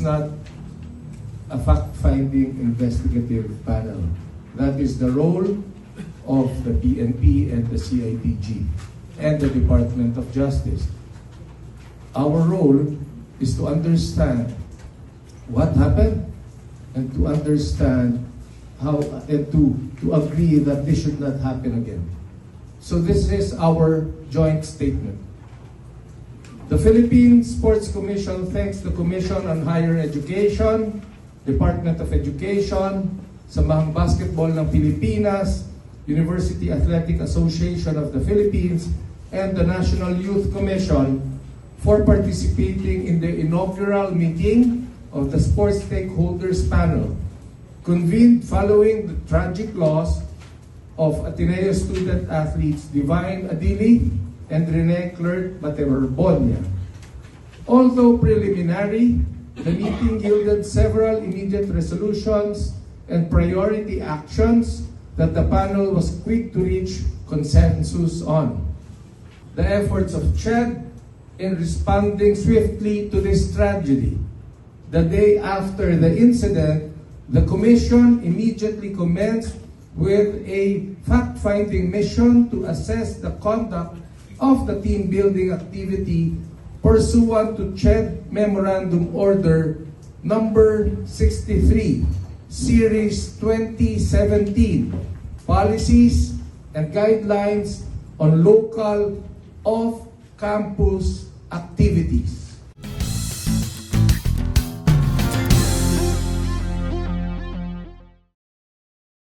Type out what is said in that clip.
is not a fact-finding investigative panel. That is the role of the PNP and the CIDG and the Department of Justice. Our role is to understand what happened and to understand how and to agree that this should not happen again. So this is our joint statement. The Philippine Sports Commission thanks the Commission on Higher Education, Department of Education, Samahang Basketball ng Pilipinas, University Athletic Association of the Philippines, and the National Youth Commission for participating in the inaugural meeting of the Sports Stakeholders Panel, convened following the tragic loss of Ateneo student athletes Divine Adili and Rene Clerc Baterbonia. Although preliminary, the meeting yielded several immediate resolutions and priority actions that the panel was quick to reach consensus on. The efforts of CHED in responding swiftly to this tragedy. The day after the incident, the Commission immediately commenced with a fact-finding mission to assess the conduct of the team-building activity pursuant to CHED Memorandum Order Number 63, Series 2017, Policies and Guidelines on Local Off-Campus Activities.